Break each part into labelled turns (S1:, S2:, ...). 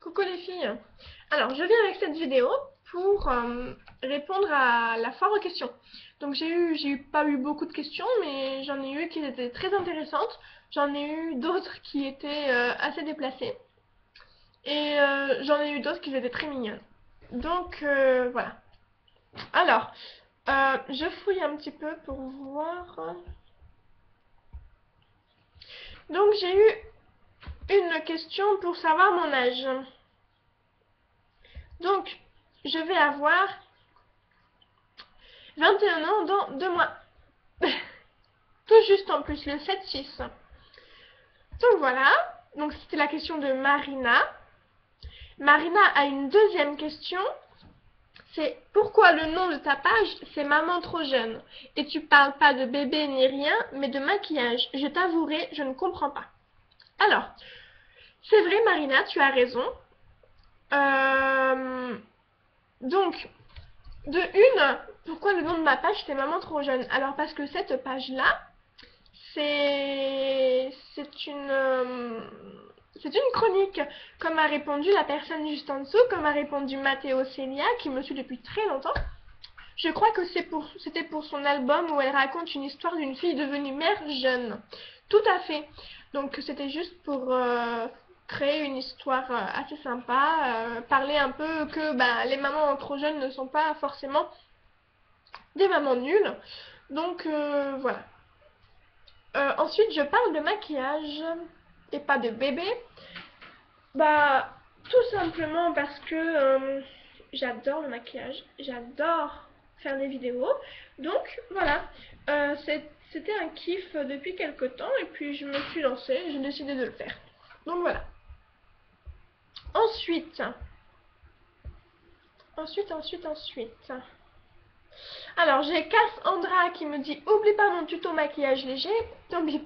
S1: Coucou les filles. Alors, je viens avec cette vidéo pour répondre à la foire aux questions. Donc pas eu beaucoup de questions, mais j'en ai eu qui étaient très intéressantes. J'en ai eu d'autres qui étaient assez déplacées. Et j'en ai eu d'autres qui étaient très mignonnes. Donc voilà. Alors, je fouille un petit peu pour voir. Donc j'ai eu une question pour savoir mon âge. Donc, je vais avoir 21 ans dans 2 mois. Tout juste en plus, le 7-6. Donc voilà. Donc c'était la question de Marina. Marina a une deuxième question. C'est pourquoi le nom de ta page, c'est Maman trop jeune. Et tu parles pas de bébé ni rien, mais de maquillage. Je t'avouerai, je ne comprends pas. Alors, c'est vrai Marina, tu as raison. Euh, donc, de une, pourquoi le nom de ma page, c'est Maman trop jeune? Alors parce que cette page-là, c'est une chronique, comme a répondu la personne juste en dessous, comme a répondu Matteo Celia, qui me suit depuis très longtemps. Je crois que c'était pour son album où elle raconte une histoire d'une fille devenue mère jeune. Tout à fait. Donc c'était juste pour créer une histoire assez sympa, parler un peu que les mamans trop jeunes ne sont pas forcément des mamans nulles. Donc voilà. Ensuite, je parle de maquillage et pas de bébé. Tout simplement parce que j'adore le maquillage, j'adore faire des vidéos. Donc, voilà, c'était un kiff depuis quelques temps et puis je me suis lancée et j'ai décidé de le faire. Donc, voilà. Ensuite, ensuite. Alors, j'ai Cassandra qui me dit oublie pas mon tuto maquillage léger. T'oublies.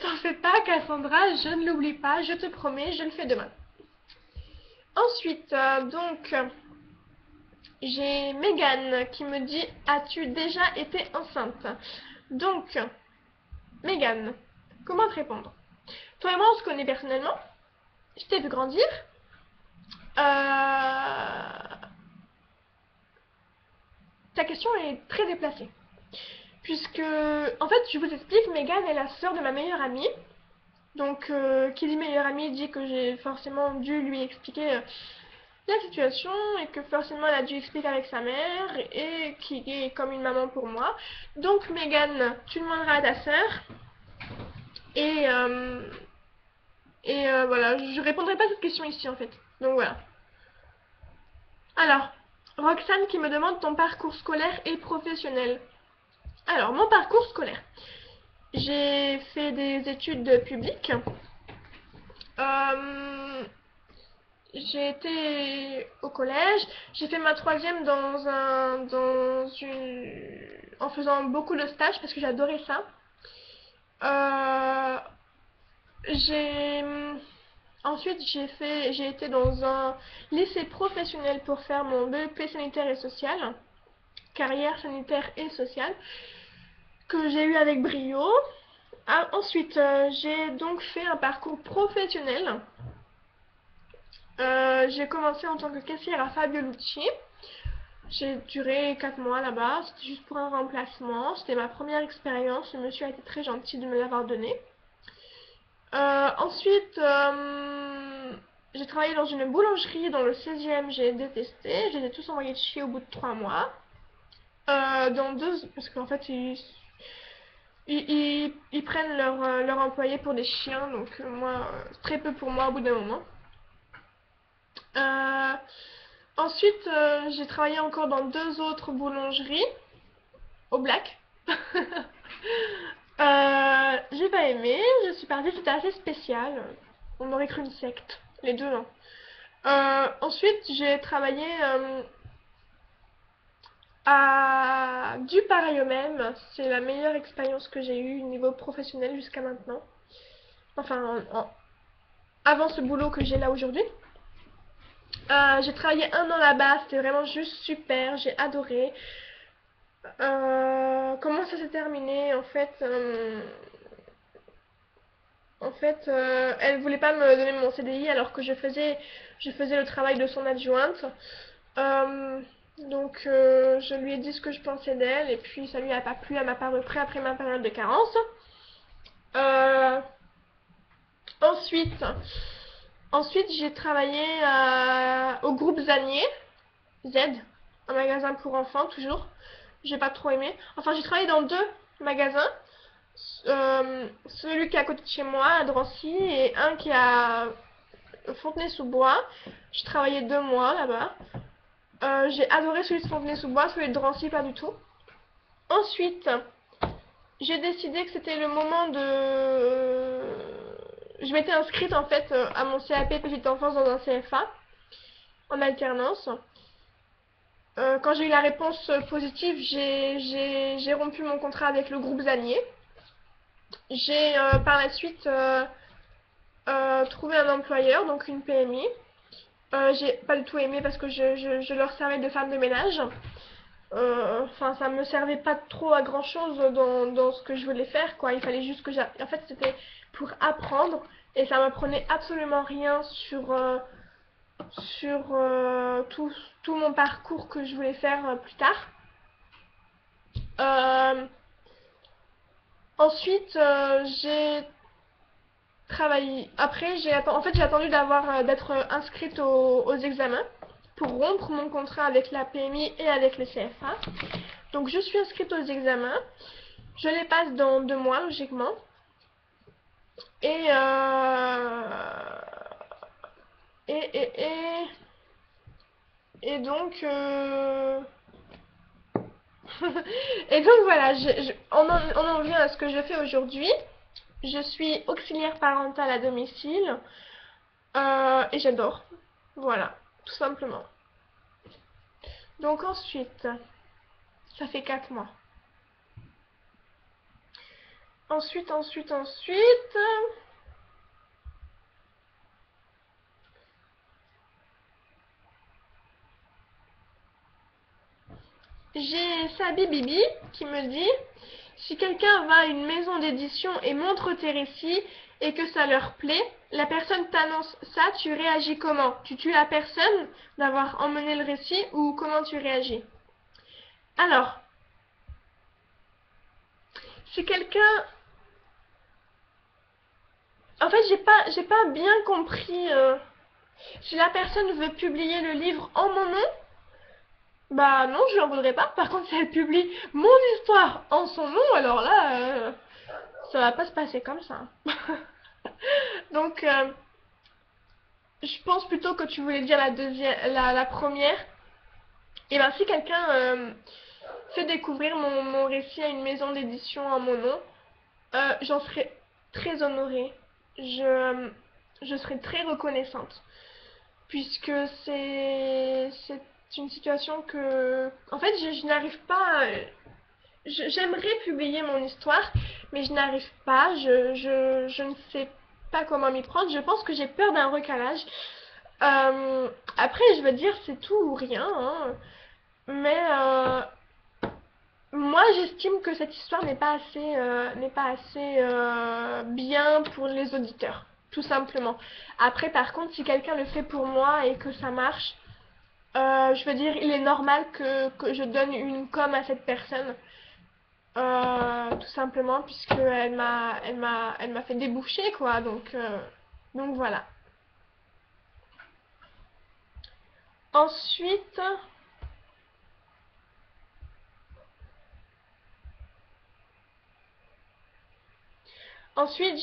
S1: T'en fais pas, Cassandra, je ne l'oublie pas, je te promets, je le fais demain. Ensuite, j'ai Megan qui me dit as-tu déjà été enceinte? Donc, Megan, comment te répondre? Toi et moi, on se connaît personnellement. Je t'ai vu grandir. Ta question est très déplacée. Puisque, en fait, je vous explique, Megan est la sœur de ma meilleure amie. Donc, qui dit meilleure amie dit que j'ai forcément dû lui expliquer la situation et que forcément elle a dû expliquer avec sa mère et qui est comme une maman pour moi. Donc, Megan, tu demanderas à ta sœur et, voilà, je répondrai pas à cette question ici en fait. Donc voilà. Alors, Roxane qui me demande ton parcours scolaire et professionnel. Alors, mon parcours scolaire. J'ai fait des études publiques. Euh, j'ai été au collège. J'ai fait ma troisième en faisant beaucoup de stages parce que j'adorais ça. Euh, j'ai Ensuite j'ai été dans un lycée professionnel pour faire mon BEP sanitaire et social, carrière sanitaire et sociale, que j'ai eu avec brio. Ensuite, j'ai donc fait un parcours professionnel. J'ai commencé en tant que caissière à Fabio Lucci. J'ai duré 4 mois là-bas, c'était juste pour un remplacement. C'était ma première expérience, le monsieur a été très gentil de me l'avoir donné. Ensuite, j'ai travaillé dans une boulangerie dans le 16e, j'ai détesté. Je les ai tous envoyés de chier au bout de 3 mois. Parce qu'en fait, ils prennent leurs employés pour des chiens, donc moi, très peu pour moi au bout d'un moment. Euh, Ensuite, j'ai travaillé encore dans 2 autres boulangeries, au black. J'ai pas aimé, je suis partie, c'était assez spécial. On aurait cru une secte, les deux, non. Ensuite, j'ai travaillé à du pareil au même. C'est la meilleure expérience que j'ai eue au niveau professionnel jusqu'à maintenant. Enfin, avant ce boulot que j'ai là aujourd'hui. J'ai travaillé 1 an là-bas, c'était vraiment juste super, j'ai adoré. Comment ça s'est terminé? En fait, En fait, elle voulait pas me donner mon CDI alors que je faisais le travail de son adjointe. Euh, je lui ai dit ce que je pensais d'elle et puis ça lui a pas plu, elle m'a pas repris après ma période de carence. Euh, ensuite, ensuite j'ai travaillé au groupe Zanier, Z, un magasin pour enfants toujours. J'ai pas trop aimé. Enfin, j'ai travaillé dans deux magasins. Celui qui est à côté de chez moi, à Drancy, et un qui est à Fontenay-sous-Bois. J'ai travaillé 2 mois là-bas. J'ai adoré celui de Fontenay-sous-Bois, celui de Drancy, pas du tout. Ensuite, j'ai décidé que c'était le moment de... Je m'étais inscrite en fait à mon CAP Petite Enfance dans un CFA en alternance. Quand j'ai eu la réponse positive, j'ai rompu mon contrat avec le groupe Zanier. J'ai par la suite trouvé un employeur, donc une PMI. J'ai pas du tout aimé parce que je leur servais de femme de ménage. Enfin, ça me servait pas trop à grand chose dans ce que je voulais faire, quoi. Il fallait juste que j'apprenne. En fait, c'était pour apprendre et ça m'apprenait absolument rien sur tout mon parcours que je voulais faire plus tard. Euh, ensuite, j'ai travaillé. Après, j'ai attendu d'être inscrite aux examens pour rompre mon contrat avec la PMI et avec le CFA. Donc, je suis inscrite aux examens. Je les passe dans 2 mois, logiquement. Et, et, et, et, et donc, et donc voilà, on en vient à ce que je fais aujourd'hui. Je suis auxiliaire parentale à domicile et j'adore. Voilà, tout simplement. Donc ensuite, ça fait 4 mois. Ensuite, j'ai Sabi Bibi qui me dit: si quelqu'un va à une maison d'édition et montre tes récits et que ça leur plaît, la personne t'annonce ça, tu réagis comment? Tu tues la personne d'avoir emmené le récit ou comment tu réagis? Alors, si quelqu'un... En fait, j'ai pas bien compris. Si la personne veut publier le livre en mon nom, bah non, je lui en voudrais pas. Par contre, si elle publie mon histoire en son nom, alors là, ça va pas se passer comme ça. Donc, je pense plutôt que tu voulais dire la première. Et ben, si quelqu'un fait découvrir mon récit à une maison d'édition en mon nom, j'en serais très honorée. Je serais très reconnaissante. Puisque c'est une situation que... En fait, je n'arrive pas... J'aimerais publier mon histoire, mais je n'arrive pas. Je ne sais pas comment m'y prendre. Je pense que j'ai peur d'un recalage. Après, je veux dire, c'est tout ou rien, hein. Mais moi, j'estime que cette histoire n'est pas assez bien pour les auditeurs, tout simplement. Après, par contre, si quelqu'un le fait pour moi et que ça marche, je veux dire, il est normal que je donne une com à cette personne, tout simplement, puisque elle m'a fait déboucher, quoi. Donc voilà. Ensuite,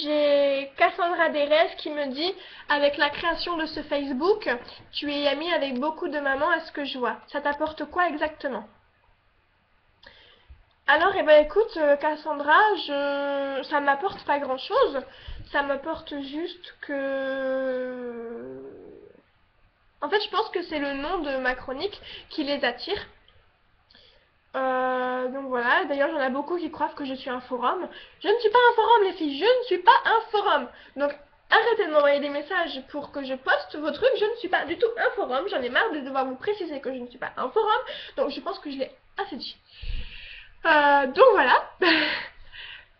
S1: j'ai Cassandra Derez qui me dit: avec la création de ce Facebook, tu es amie avec beaucoup de mamans à ce que je vois. Ça t'apporte quoi exactement? Alors, eh ben écoute, Cassandra, ça m'apporte pas grand-chose. Ça m'apporte juste que... En fait, je pense que c'est le nom de ma chronique qui les attire. Donc voilà, d'ailleurs, il y en a beaucoup qui croient que je suis un forum. Je ne suis pas un forum, les filles, je ne suis pas un forum. Donc, arrêtez de m'envoyer des messages pour que je poste vos trucs. Je ne suis pas du tout un forum. J'en ai marre de devoir vous préciser que je ne suis pas un forum. Donc, je pense que je l'ai assez dit. Donc voilà.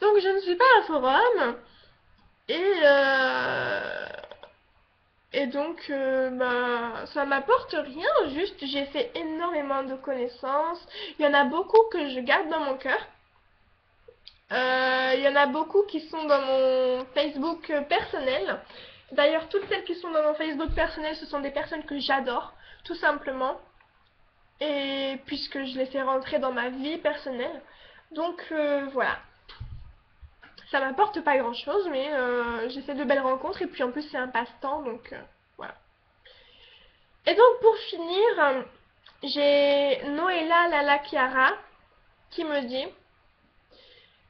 S1: Donc je ne suis pas un forum. Et, et donc, bah, ça m'apporte rien, juste j'ai fait énormément de connaissances. Il y en a beaucoup que je garde dans mon cœur. Il y en a beaucoup qui sont dans mon Facebook personnel. D'ailleurs, toutes celles qui sont dans mon Facebook personnel, ce sont des personnes que j'adore, tout simplement. Et puisque je les fais rentrer dans ma vie personnelle. Donc voilà. Ça m'apporte pas grand chose, mais j'ai fait de belles rencontres et puis en plus c'est un passe-temps, donc voilà. Et donc pour finir, j'ai Noëlla Lala Chiara qui me dit: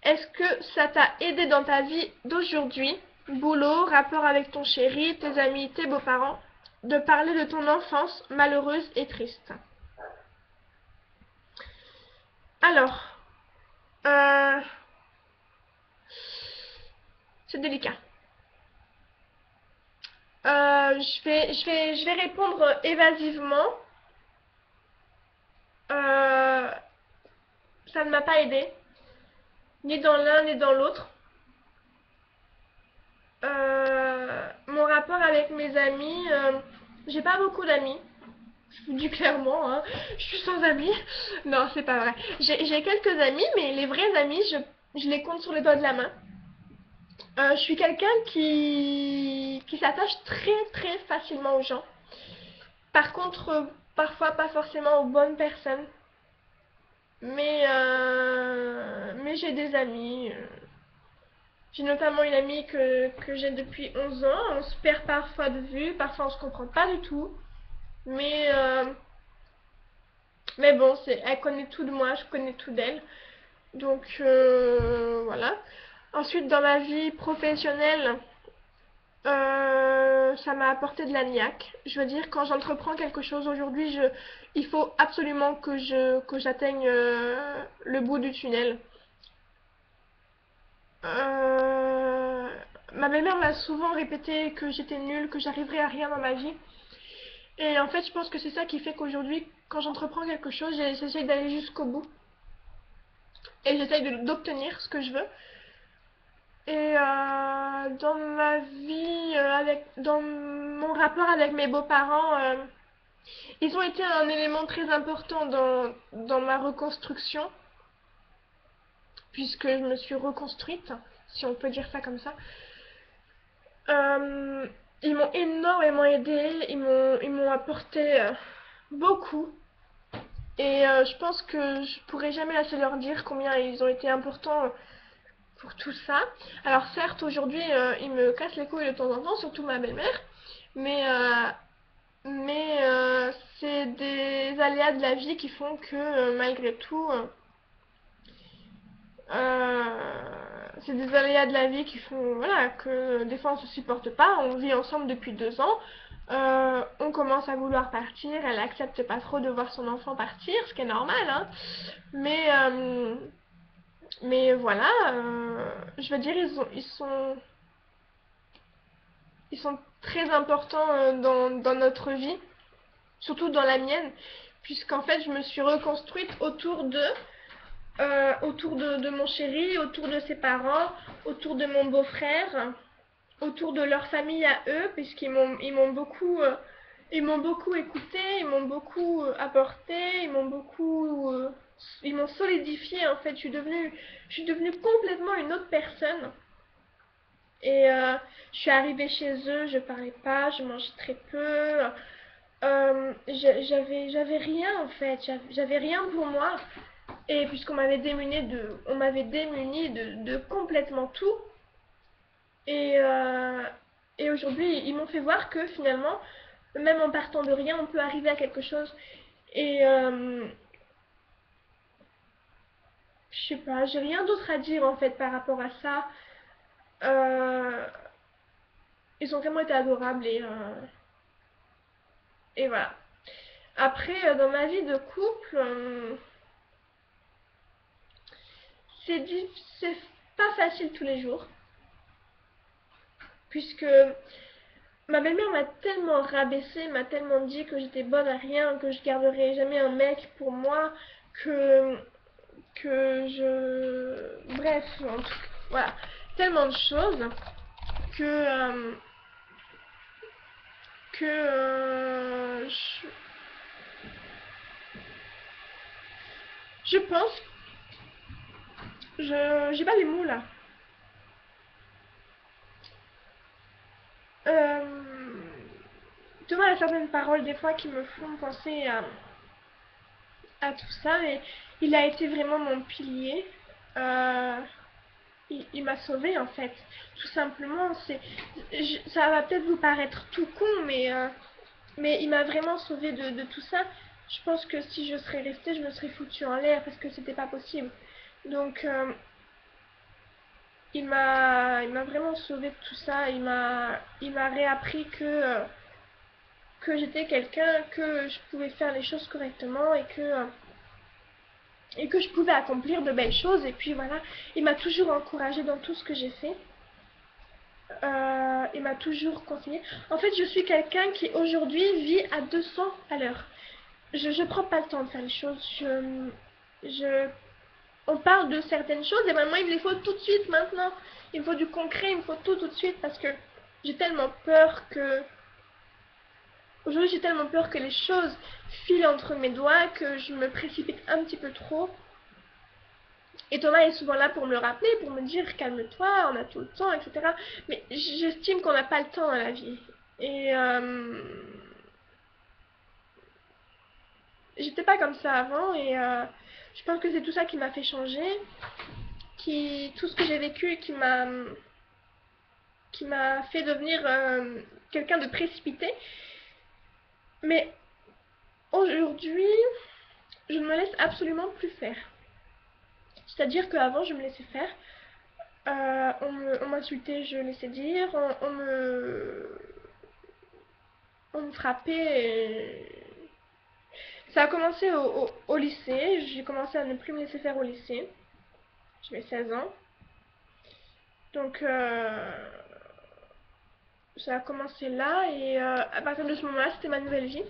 S1: est-ce que ça t'a aidé dans ta vie d'aujourd'hui, boulot, rapport avec ton chéri, tes amis, tes beaux-parents, de parler de ton enfance malheureuse et triste? Alors, euh, c'est délicat. Je vais répondre évasivement. Euh, ça ne m'a pas aidé, ni dans l'un ni dans l'autre. Mon rapport avec mes amis, j'ai pas beaucoup d'amis. Je vous dis clairement, hein, je suis sans amis. Non, c'est pas vrai. J'ai quelques amis, mais les vrais amis, je les compte sur les doigts de la main. Je suis quelqu'un qui s'attache très très facilement aux gens. Par contre, parfois pas forcément aux bonnes personnes. Mais j'ai des amis. J'ai notamment une amie que j'ai depuis 11 ans. On se perd parfois de vue, parfois on se comprend pas du tout. Mais, euh, mais bon, elle connaît tout de moi, je connais tout d'elle. Donc voilà. Ensuite, dans ma vie professionnelle, ça m'a apporté de la niaque. Je veux dire, quand j'entreprends quelque chose aujourd'hui, il faut absolument que j'atteigne le bout du tunnel. Euh, Ma belle-mère m'a souvent répété que j'étais nulle, que j'arriverais à rien dans ma vie. Et en fait, je pense que c'est ça qui fait qu'aujourd'hui, quand j'entreprends quelque chose, j'essaie d'aller jusqu'au bout. Et j'essaie d'obtenir ce que je veux. Et dans ma vie, dans mon rapport avec mes beaux-parents, ils ont été un élément très important dans ma reconstruction, puisque je me suis reconstruite, si on peut dire ça comme ça. Euh, Ils m'ont énormément aidé, ils m'ont apporté beaucoup. Et je pense que je pourrais jamais assez leur dire combien ils ont été importants pour tout ça. Alors certes, aujourd'hui, ils me cassent les couilles de temps en temps, surtout ma belle-mère, mais, euh, mais c'est des aléas de la vie qui font que malgré tout, c'est des aléas de la vie qui font voilà, que des fois on se supporte pas, on vit ensemble depuis 2 ans, on commence à vouloir partir, elle accepte pas trop de voir son enfant partir, ce qui est normal, hein, mais, euh, mais voilà, je veux dire, ils sont très importants dans notre vie, surtout dans la mienne, puisqu'en fait je me suis reconstruite autour de mon chéri, autour de ses parents, autour de mon beau-frère, autour de leur famille à eux, puisqu'ils m'ont beaucoup écouté, ils m'ont beaucoup apporté, ils m'ont solidifié en fait. Je suis devenue complètement une autre personne. Et je suis arrivée chez eux, je parlais pas, je mangeais très peu. J'avais rien en fait, j'avais rien pour moi. Et puisqu'on m'avait on m'avait démuni de complètement tout. Et, et aujourd'hui, ils m'ont fait voir que finalement, même en partant de rien, on peut arriver à quelque chose. Et je sais pas, j'ai rien d'autre à dire en fait par rapport à ça. Euh, Ils ont vraiment été adorables et voilà. Après, dans ma vie de couple, c'est c'est pas facile tous les jours. Puisque ma belle-mère m'a tellement rabaissée, m'a tellement dit que j'étais bonne à rien, que je garderais jamais un mec pour moi, que, que je... Bref, en tout cas, voilà. Tellement de choses. que, que je pense, j'ai pas les mots là. Thomas a certaines paroles des fois qui me font penser à tout ça, et il a été vraiment mon pilier. Euh, il m'a sauvée en fait, tout simplement. Ça va peut-être vous paraître tout con, mais il m'a vraiment sauvée de tout ça. Je pense que si je serais restée, je me serais foutue en l'air parce que c'était pas possible. Donc il m'a vraiment sauvée de tout ça. Il m'a réappris que j'étais quelqu'un, que je pouvais faire les choses correctement et que je pouvais accomplir de belles choses. Et puis voilà, il m'a toujours encouragée dans tout ce que j'ai fait. Il m'a toujours conseillé. En fait, je suis quelqu'un qui aujourd'hui vit à 200 à l'heure. Je prends pas le temps de faire les choses. On parle de certaines choses et maintenant il me les faut tout de suite maintenant. Il me faut du concret, il me faut tout de suite parce que j'ai tellement peur que aujourd'hui j'ai tellement peur que les choses filent entre mes doigts que je me précipite un petit peu trop. Et Thomas est souvent là pour me le rappeler, pour me dire calme-toi, on a tout le temps, etc. Mais j'estime qu'on n'a pas le temps à la vie. Et j'étais pas comme ça avant et je pense que c'est tout ça qui m'a fait changer, tout ce que j'ai vécu qui m'a fait devenir quelqu'un de précipité. Mais aujourd'hui, je ne me laisse absolument plus faire. C'est-à-dire qu'avant, je me laissais faire. On m'insultait, je laissais dire. On me frappait. Ça a commencé au lycée. J'ai commencé à ne plus me laisser faire au lycée. J'avais 16 ans. Donc, ça a commencé là. Et à partir de ce moment-là, c'était ma nouvelle vie.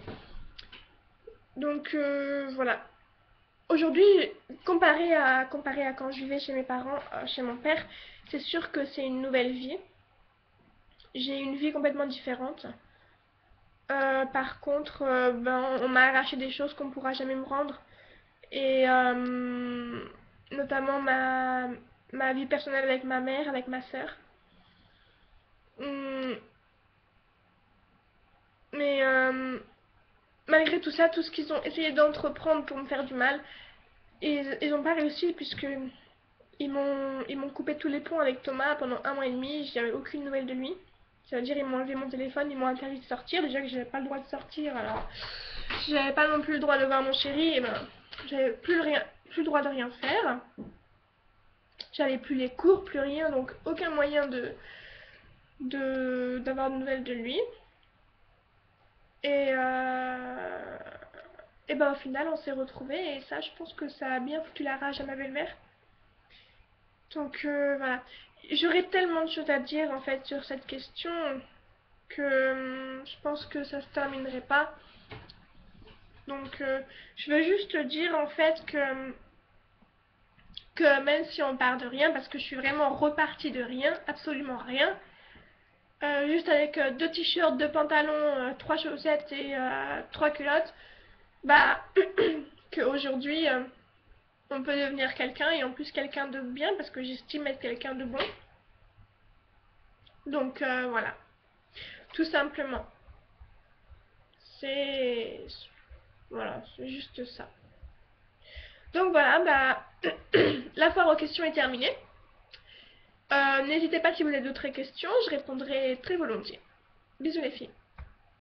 S1: Donc, voilà. Aujourd'hui, comparé à quand je vivais chez mes parents, chez mon père, c'est sûr que c'est une nouvelle vie. J'ai une vie complètement différente. Par contre, on m'a arraché des choses qu'on ne pourra jamais me rendre. Et notamment ma vie personnelle avec ma mère, avec ma sœur. Hum, mais malgré tout ça, tout ce qu'ils ont essayé d'entreprendre pour me faire du mal, ils n'ont pas réussi puisque ils m'ont coupé tous les ponts avec Thomas pendant 1 mois et demi. J'avais aucune nouvelle de lui. Ça veut dire ils m'ont enlevé mon téléphone, ils m'ont interdit de sortir. Déjà que j'avais pas le droit de sortir, alors j'avais pas non plus le droit de voir mon chéri. Et ben j'avais plus le droit de rien faire. J'avais plus les cours, plus rien, donc aucun moyen d'avoir de nouvelles de lui. Et et ben au final on s'est retrouvés et ça je pense que ça a bien foutu la rage à ma belle-mère. Donc voilà. J'aurais tellement de choses à dire en fait sur cette question que je pense que ça se terminerait pas. Donc je veux juste dire en fait que même si on part de rien, parce que je suis vraiment repartie de rien, absolument rien, juste avec 2 t-shirts, 2 pantalons, 3 chaussettes et 3 culottes, bah qu'aujourd'hui on peut devenir quelqu'un et en plus quelqu'un de bien parce que j'estime être quelqu'un de bon. Donc voilà, tout simplement. C'est voilà, c'est juste ça. Donc voilà, bah la foire aux questions est terminée. N'hésitez pas si vous avez d'autres questions, je répondrai très volontiers. Bisous les filles.